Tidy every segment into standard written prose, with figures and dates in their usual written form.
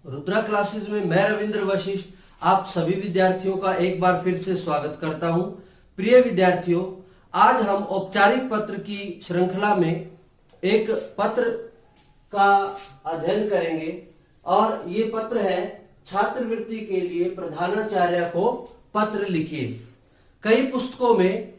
Rudra classes में मैं रविंद्र वशिष्ठ आप सभी विद्यार्थियों का एक बार फिर से स्वागत करता हूं। प्रिय विद्यार्थियों, आज हम औपचारिक पत्र की श्रृंखला में एक पत्र का अध्ययन करेंगे और ये पत्र है छात्रवृत्ति के लिए प्रधानाचार्य को पत्र लिखिए। कई पुस्तकों में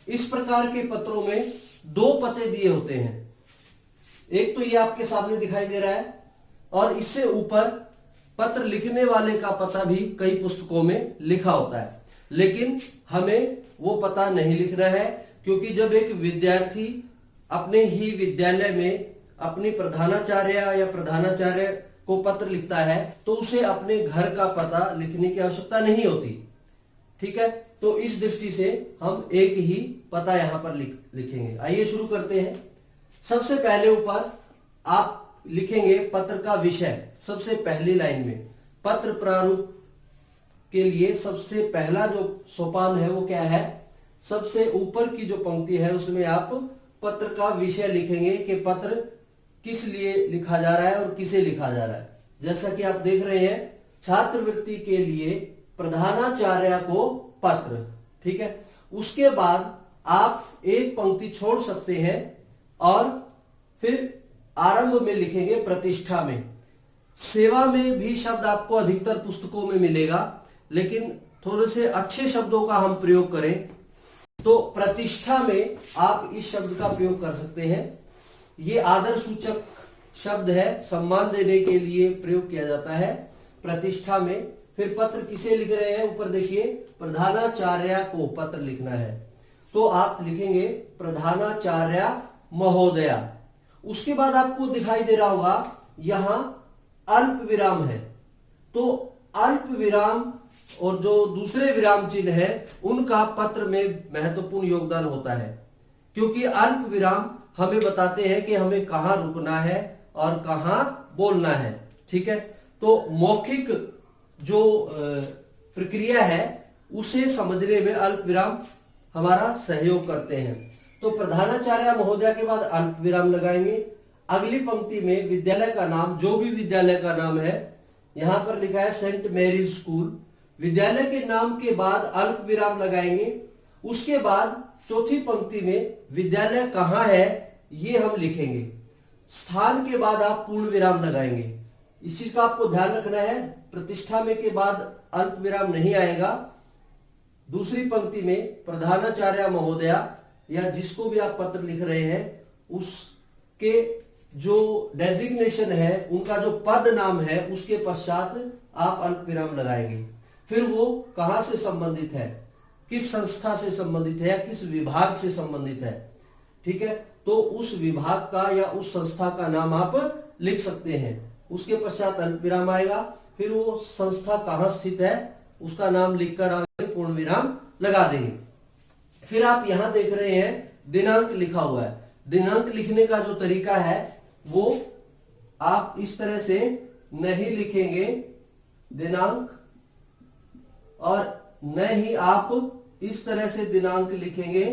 इस प्रकार के पत्रों में दो पते दिए होते हैं। एक तो ये आपके सामने दिखाई दे रहा है और इससे ऊपर पत्र लिखने वाले का पता भी कई पुस्तकों में लिखा होता है, लेकिन हमें वो पता नहीं लिखना है, क्योंकि जब एक विद्यार्थी अपने ही विद्यालय में अपनी प्रधानाचार्य या प्रधानाचार्य को पत्र लिखता है तो उसे अपने घर का पता लिखने की आवश्यकता नहीं होती। ठीक है, तो इस दृष्टि से हम एक ही पता यहां पर लिखेंगे। आइए शुरू करते हैं। सबसे पहले ऊपर आप लिखेंगे पत्र का विषय। सबसे पहली लाइन में पत्र प्रारूप के लिए सबसे पहला जो सोपान है वो क्या है? सबसे ऊपर की जो पंक्ति है उसमें आप पत्र का विषय लिखेंगे कि पत्र किस लिए लिखा जा रहा है और किसे लिखा जा रहा है। जैसा कि आप देख रहे हैं, छात्रवृत्ति के लिए प्रधानाचार्य को पत्र। ठीक है, उसके बाद आप एक पंक्ति छोड़ सकते हैं और फिर आरंभ में लिखेंगे प्रतिष्ठा में। सेवा में भी शब्द आपको अधिकतर पुस्तकों में मिलेगा, लेकिन थोड़े से अच्छे शब्दों का हम प्रयोग करें तो प्रतिष्ठा में आप इस शब्द का प्रयोग कर सकते हैं। ये आदर सूचक शब्द है, सम्मान देने के लिए प्रयोग किया जाता है प्रतिष्ठा में। फिर पत्र किसे लिख रहे हैं? ऊपर देखिए, प्रधानाचार्य को पत्र लिखना है तो आप लिखेंगे प्रधानाचार्य महोदया। उसके बाद आपको दिखाई दे रहा होगा यहां अल्प विराम है, तो अल्प विराम और जो दूसरे विराम चिन्ह है उनका पत्र में महत्वपूर्ण योगदान होता है, क्योंकि अल्प विराम हमें बताते हैं कि हमें कहां रुकना है और कहां बोलना है। ठीक है, तो मौखिक जो प्रक्रिया है उसे समझने में अल्प विराम हमारा सहयोग करते हैं। तो प्रधानाचार्य महोदय के बाद अल्प विराम लगाएंगे। अगली पंक्ति में विद्यालय का नाम, जो भी विद्यालय का नाम है, यहां पर लिखा है सेंट मैरीज स्कूल। विद्यालय के नाम के बाद अल्प विराम लगाएंगे। उसके बाद चौथी पंक्ति में विद्यालय कहां है ये हम लिखेंगे। स्थान के बाद आप पूर्ण विराम लगाएंगे। इस चीज का आपको ध्यान रखना है, प्रतिष्ठा में के बाद अल्प विराम नहीं आएगा। दूसरी पंक्ति में प्रधानाचार्य महोदया या जिसको भी आप पत्र लिख रहे हैं उसके जो डेजिग्नेशन है, उनका जो पद नाम है, उसके पश्चात आप अल्प विराम लगाएंगे। फिर वो कहां से संबंधित है, किस संस्था से संबंधित है या किस विभाग से संबंधित है। ठीक है, तो उस विभाग का या उस संस्था का नाम आप लिख सकते हैं। उसके पश्चात अल्प विराम आएगा। फिर वो संस्था कहां स्थित है उसका नाम लिखकर आगे पूर्ण विराम लगा देंगे। फिर आप यहां देख रहे हैं दिनांक लिखा हुआ है। दिनांक लिखने का जो तरीका है वो आप इस तरह से नहीं लिखेंगे दिनांक, और न ही आप इस तरह से दिनांक लिखेंगे।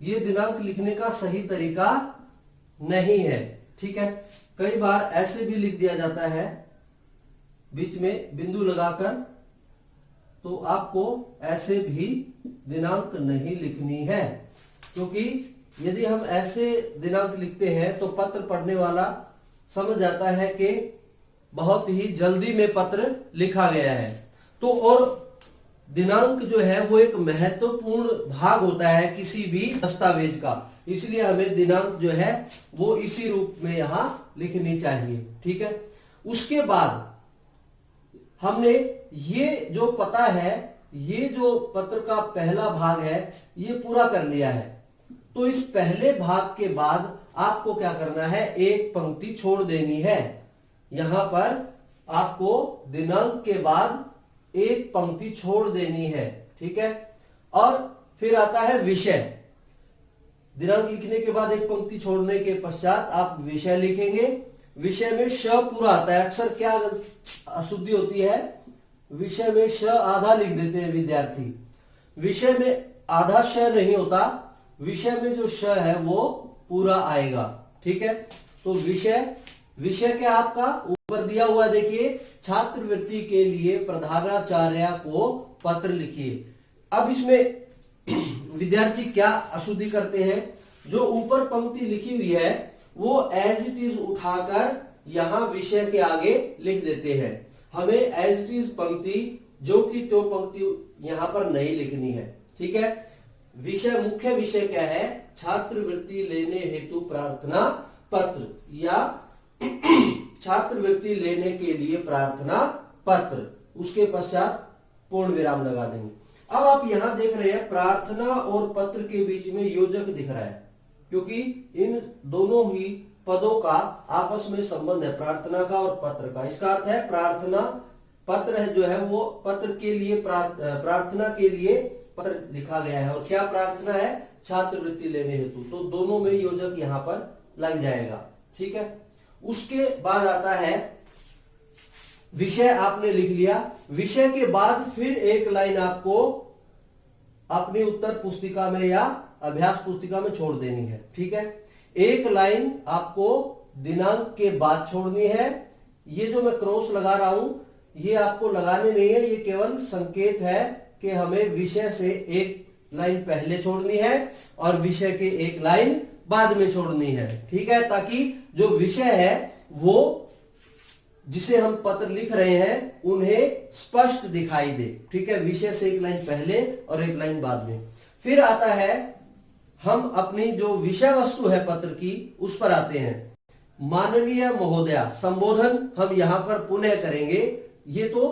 ये दिनांक लिखने का सही तरीका नहीं है। ठीक है, कई बार ऐसे भी लिख दिया जाता है बीच में बिंदु लगाकर, तो आपको ऐसे भी दिनांक नहीं लिखनी है, क्योंकि यदि हम ऐसे दिनांक लिखते हैं तो पत्र पढ़ने वाला समझ जाता है कि बहुत ही जल्दी में पत्र लिखा गया है। तो और दिनांक जो है वो एक महत्वपूर्ण भाग होता है किसी भी दस्तावेज का, इसलिए हमें दिनांक जो है वो इसी रूप में यहां लिखनी चाहिए। ठीक है, उसके बाद हमने ये जो पता है, ये जो पत्र का पहला भाग है, ये पूरा कर लिया है। तो इस पहले भाग के बाद आपको क्या करना है? एक पंक्ति छोड़ देनी है। यहां पर आपको दिनांक के बाद एक पंक्ति छोड़ देनी है। ठीक है, और फिर आता है विषय। दिनांक लिखने के बाद एक पंक्ति छोड़ने के पश्चात आप विषय लिखेंगे। विषय में श पूरा आता है। अक्सर क्या अशुद्धि होती है, विषय में श आधा लिख देते हैं विद्यार्थी। विषय में आधा श नहीं होता, विषय में जो श है वो पूरा आएगा। ठीक है, तो विषय विषय क्या आपका ऊपर दिया हुआ देखिए, छात्रवृत्ति के लिए प्रधानाचार्य को पत्र लिखिए। अब इसमें विद्यार्थी क्या अशुद्धि करते हैं, जो ऊपर पंक्ति लिखी हुई है वो एज इट इज उठाकर यहां विषय के आगे लिख देते हैं। हमें एज इट इज पंक्ति जो कि तो पंक्ति यहां पर नहीं लिखनी है, ठीक है। विषय, मुख्य विषय क्या है, छात्रवृत्ति लेने हेतु प्रार्थना पत्र या छात्रवृत्ति लेने के लिए प्रार्थना पत्र, उसके पश्चात पूर्ण विराम लगा देंगे। अब आप यहां देख रहे हैं प्रार्थना और पत्र के बीच में योजक दिख रहा है, क्योंकि इन दोनों ही पदों का आपस में संबंध है, प्रार्थना का और पत्र का। इसका अर्थ है प्रार्थना पत्र है जो है वो पत्र के लिए प्रार्थना के लिए पत्र लिखा गया है, और क्या प्रार्थना है, छात्रवृत्ति लेने हेतु, तो दोनों में योजक यहां पर लग जाएगा, ठीक है। उसके बाद आता है विषय, आपने लिख लिया। विषय के बाद फिर एक लाइन आपको अपनी उत्तर पुस्तिका में या अभ्यास पुस्तिका में छोड़ देनी है, ठीक है। एक लाइन आपको दिनांक के बाद छोड़नी है। ये जो मैं क्रॉस लगा रहा हूं ये आपको लगाने नहीं है, ये केवल संकेत है कि हमें विषय से एक लाइन पहले छोड़नी है और विषय के एक लाइन बाद में छोड़नी है, ठीक है, ताकि जो विषय है वो जिसे हम पत्र लिख रहे हैं उन्हें स्पष्ट दिखाई दे, ठीक है। विषय से एक लाइन पहले और एक लाइन बाद में। फिर आता है हम अपनी जो विषय वस्तु है पत्र की उस पर आते हैं। माननीय महोदया, संबोधन हम यहां पर पुनः करेंगे। ये तो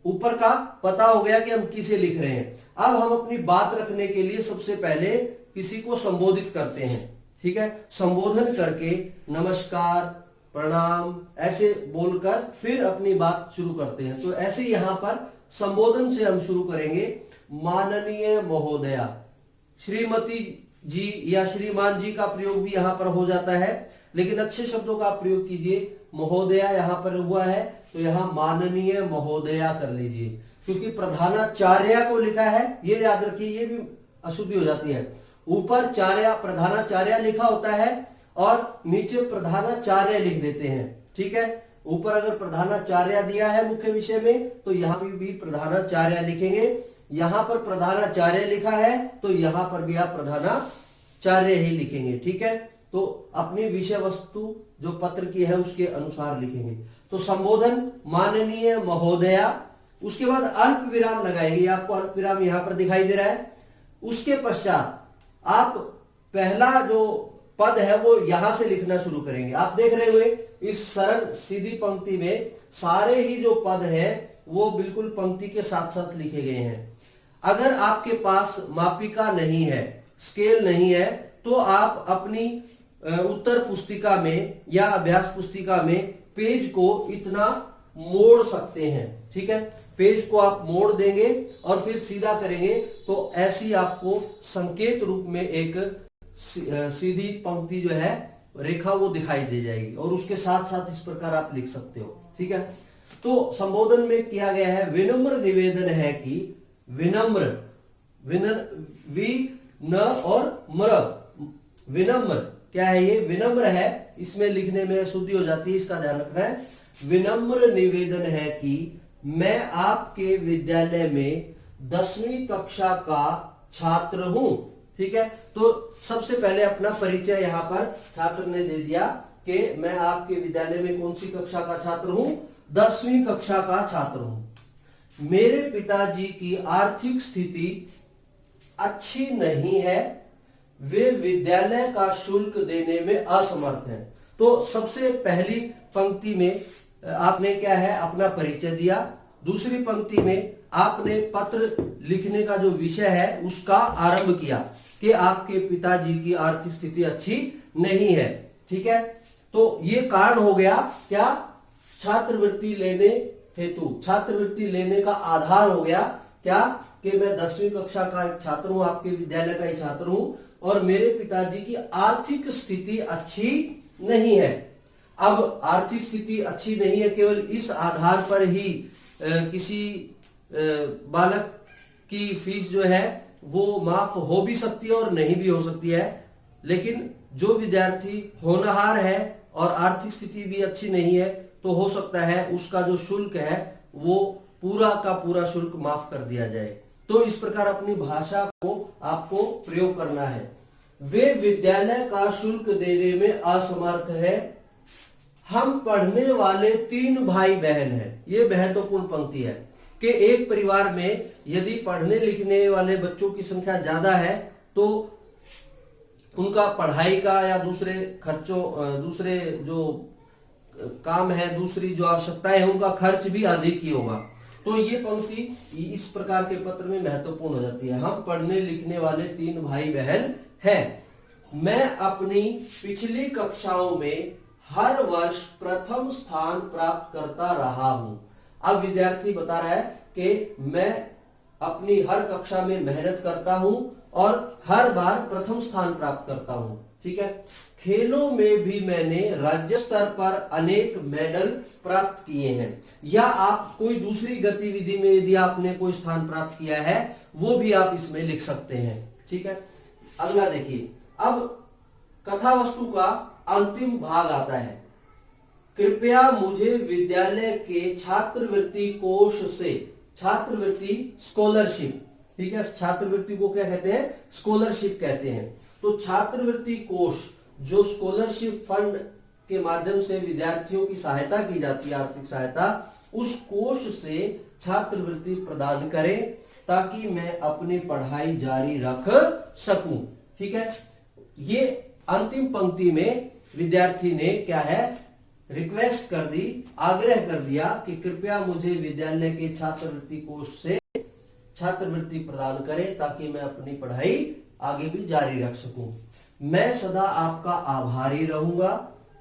ऊपर का पता हो गया कि हम किसे लिख रहे हैं। अब हम अपनी बात रखने के लिए सबसे पहले किसी को संबोधित करते हैं, ठीक है। संबोधन करके नमस्कार, प्रणाम ऐसे बोलकर फिर अपनी बात शुरू करते हैं। तो ऐसे यहां पर संबोधन से हम शुरू करेंगे। माननीय महोदया, श्रीमती जी या श्रीमान जी का प्रयोग भी यहां पर हो जाता है, लेकिन अच्छे शब्दों का प्रयोग कीजिए। महोदया यहां पर हुआ है तो यहां माननीय महोदया कर लीजिए, क्योंकि प्रधानाचार्य को लिखा है, ये याद रखिए, ये भी अशुद्धि हो जाती है। ऊपर प्रधानाचार्य लिखा होता है और नीचे प्रधानाचार्य लिख देते हैं, ठीक है। ऊपर अगर प्रधानाचार्य दिया है मुख्य विषय में तो यहां भी प्रधानाचार्य लिखेंगे। यहां पर प्रधानाचार्य लिखा है तो यहां पर भी आप प्रधानाचार्य ही लिखेंगे, ठीक है। तो अपनी विषय वस्तु जो पत्र की है उसके अनुसार लिखेंगे। तो संबोधन माननीय महोदया, उसके बाद अल्प विराम लगाएंगे। आपको अल्प विराम यहां पर दिखाई दे रहा है। उसके पश्चात आप पहला जो पद है वो यहां से लिखना शुरू करेंगे। आप देख रहे हुए इस सरल सीधी पंक्ति में सारे ही जो पद हैं वो बिल्कुल पंक्ति के साथ साथ लिखे गए हैं। अगर आपके पास मापिका नहीं है, स्केल नहीं है, तो आप अपनी उत्तर पुस्तिका में या अभ्यास पुस्तिका में पेज को इतना मोड़ सकते हैं, ठीक है। पेज को आप मोड़ देंगे और फिर सीधा करेंगे तो ऐसी आपको संकेत रूप में एक सीधी पंक्ति जो है रेखा वो दिखाई दे जाएगी, और उसके साथ साथ इस प्रकार आप लिख सकते हो, ठीक है। तो संबोधन में किया गया है, विनम्र निवेदन है कि विनम्र और विनम्र क्या है, ये विनम्र है, इसमें लिखने में अशुद्धि हो जाती है, इसका ध्यान रखना है। विनम्र निवेदन है कि मैं आपके विद्यालय में 10वीं कक्षा का छात्र हूं, ठीक है। तो सबसे पहले अपना परिचय यहां पर छात्र ने दे दिया कि मैं आपके विद्यालय में कौन सी कक्षा का छात्र हूं, 10वीं कक्षा का छात्र हूं। मेरे पिताजी की आर्थिक स्थिति अच्छी नहीं है, वे विद्यालय का शुल्क देने में असमर्थ हैं। तो सबसे पहली पंक्ति में आपने क्या है, अपना परिचय दिया। दूसरी पंक्ति में आपने पत्र लिखने का जो विषय है उसका आरंभ किया कि आपके पिताजी की आर्थिक स्थिति अच्छी नहीं है, ठीक है। तो ये कारण हो गया क्या, छात्रवृत्ति लेने हेतु, छात्रवृत्ति लेने का आधार हो गया क्या कि मैं 10वीं कक्षा का एक छात्र हूं, आपके विद्यालय का एक छात्र हूं, और मेरे पिताजी की आर्थिक स्थिति अच्छी नहीं है। अब आर्थिक स्थिति अच्छी नहीं है, केवल इस आधार पर ही किसी बालक की फीस जो है वो माफ हो भी सकती है और नहीं भी हो सकती है। लेकिन जो विद्यार्थी होनहार है, और आर्थिक स्थिति भी अच्छी नहीं है तो हो सकता है उसका जो शुल्क है वो पूरा का पूरा शुल्क माफ कर दिया जाए। तो इस प्रकार अपनी भाषा को आपको प्रयोग करना है। वे विद्यालय का शुल्क देने में असमर्थ है। हम पढ़ने वाले 3 भाई बहन हैं। ये महत्वपूर्ण पंक्ति है कि एक परिवार में यदि पढ़ने लिखने वाले बच्चों की संख्या ज्यादा है तो उनका पढ़ाई का या दूसरे खर्चों, दूसरे जो काम है, दूसरी जो आवश्यकताएं हैं, उनका खर्च भी अधिक ही होगा। तो ये पंक्ति इस प्रकार के पत्र में महत्वपूर्ण हो जाती है। हम पढ़ने लिखने वाले 3 भाई बहन हैं। मैं अपनी पिछली कक्षाओं में हर वर्ष प्रथम स्थान प्राप्त करता रहा हूं। अब विद्यार्थी बता रहा है कि मैं अपनी हर कक्षा में मेहनत करता हूं और हर बार प्रथम स्थान प्राप्त करता हूं। ठीक है। खेलों में भी मैंने राज्य स्तर पर अनेक मेडल प्राप्त किए हैं। या आप कोई दूसरी गतिविधि में यदि आपने कोई स्थान प्राप्त किया है वो भी आप इसमें लिख सकते हैं। ठीक है। अगला देखिए, अब कथा वस्तु का अंतिम भाग आता है। कृपया मुझे विद्यालय के छात्रवृत्ति कोष से, छात्रवृत्ति स्कॉलरशिप, ठीक है, छात्रवृत्ति को क्या कहते हैं? स्कॉलरशिप कहते हैं। तो छात्रवृत्ति कोष जो स्कॉलरशिप फंड के माध्यम से विद्यार्थियों की सहायता की जाती है, आर्थिक सहायता, उस कोष से छात्रवृत्ति प्रदान करें ताकि मैं अपनी पढ़ाई जारी रख सकूं। ठीक है। ये अंतिम पंक्ति में विद्यार्थी ने क्या है, रिक्वेस्ट कर दी, आग्रह कर दिया कि कृपया मुझे विद्यालय के छात्रवृत्ति कोष से छात्रवृत्ति प्रदान करें ताकि मैं अपनी पढ़ाई आगे भी जारी रख सकूं। मैं सदा आपका आभारी रहूंगा,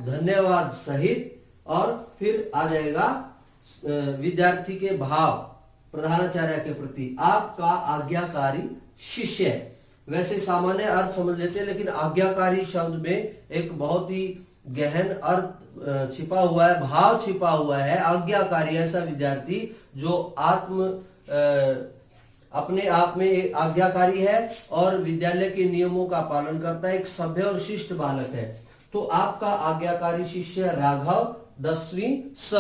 धन्यवाद सहित। और फिर आ जाएगा विद्यार्थी के भाव प्रधानाचार्य के प्रति, आपका आज्ञाकारी शिष्य। वैसे सामान्य अर्थ समझ लेते हैं, लेकिन आज्ञाकारी शब्द में एक बहुत ही गहन अर्थ छिपा हुआ है, भाव छिपा हुआ है। आज्ञाकारी ऐसा विद्यार्थी जो अपने आप में एक आज्ञाकारी है और विद्यालय के नियमों का पालन करता है, एक सभ्य और शिष्ट बालक है। तो आपका आज्ञाकारी शिष्य राघव 10वीं स,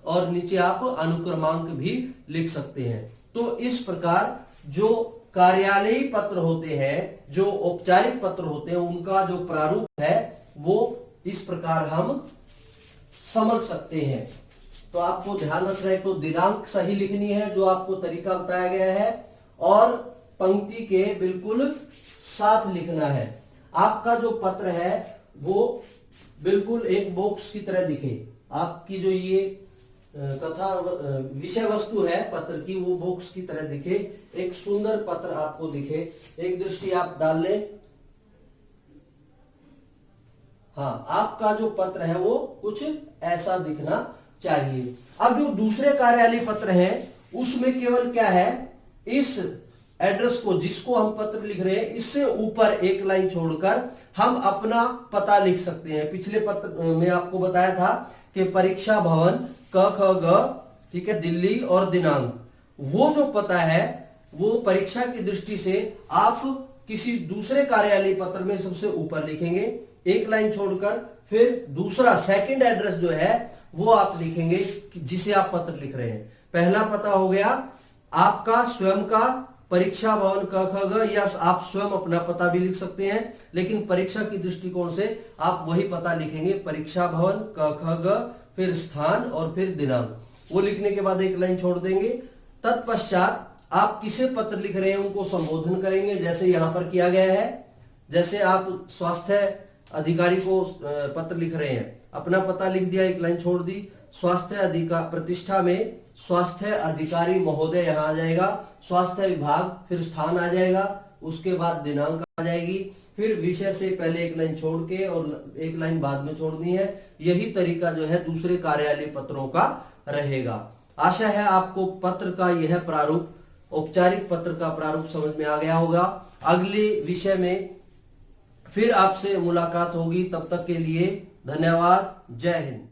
और नीचे आप अनुक्रमांक भी लिख सकते हैं। तो इस प्रकार जो कार्यालयी पत्र होते हैं, जो औपचारिक पत्र होते हैं, उनका जो प्रारूप है वो इस प्रकार हम समझ सकते हैं। तो आपको ध्यान रखना है, तो दिनांक सही लिखनी है जो आपको तरीका बताया गया है, और पंक्ति के बिल्कुल साथ लिखना है। आपका जो पत्र है वो बिल्कुल एक बॉक्स की तरह दिखे। आपकी जो ये कथा विषय वस्तु है पत्र की, वो बॉक्स की तरह दिखे, एक सुंदर पत्र आपको दिखे। एक दृष्टि आप डाल लें। हाँ, आपका जो पत्र है वो कुछ ऐसा दिखना चाहिए। अब जो दूसरे कार्यालय पत्र हैं उसमें केवल क्या है, इस एड्रेस को, जिसको हम पत्र लिख रहे हैं, इससे ऊपर एक लाइन छोड़कर हम अपना पता लिख सकते हैं। पिछले पत्र में आपको बताया था कि परीक्षा भवन क ख ग, ठीक है, दिल्ली, और दिनांक, वो जो पता है वो परीक्षा की दृष्टि से आप किसी दूसरे कार्यालय पत्र में सबसे ऊपर लिखेंगे, एक लाइन छोड़कर। फिर दूसरा सेकंड एड्रेस जो है वो आप लिखेंगे जिसे आप पत्र लिख रहे हैं। पहला पता हो गया आपका स्वयं का, परीक्षा भवन क ख ग, या आप स्वयं अपना पता भी लिख सकते हैं, लेकिन परीक्षा की दृष्टिकोण से आप वही पता लिखेंगे, परीक्षा भवन क ख ग, फिर स्थान और फिर दिनांक। वो लिखने के बाद एक लाइन छोड़ देंगे। तत्पश्चात आप किसे पत्र लिख रहे हैं उनको संबोधन करेंगे, जैसे यहां पर किया गया है। जैसे आप स्वास्थ्य अधिकारी को पत्र लिख रहे हैं, अपना पता लिख दिया, एक लाइन छोड़ दी। स्वास्थ्य अधिकारी, प्रतिष्ठा में स्वास्थ्य अधिकारी महोदय यहाँ आ जाएगा, स्वास्थ्य विभाग, फिर स्थान आ जाएगा, उसके बाद दिनांक आ जाएगी, फिर विषय से पहले एक लाइन छोड़ के और एक लाइन बाद में छोड़नी है। यही तरीका जो है दूसरे कार्यालय पत्रों का रहेगा। आशा है आपको पत्र का यह प्रारूप, औपचारिक पत्र का प्रारूप समझ में आ गया होगा। अगले विषय में फिर आपसे मुलाकात होगी, तब तक के लिए धन्यवाद। जय हिंद।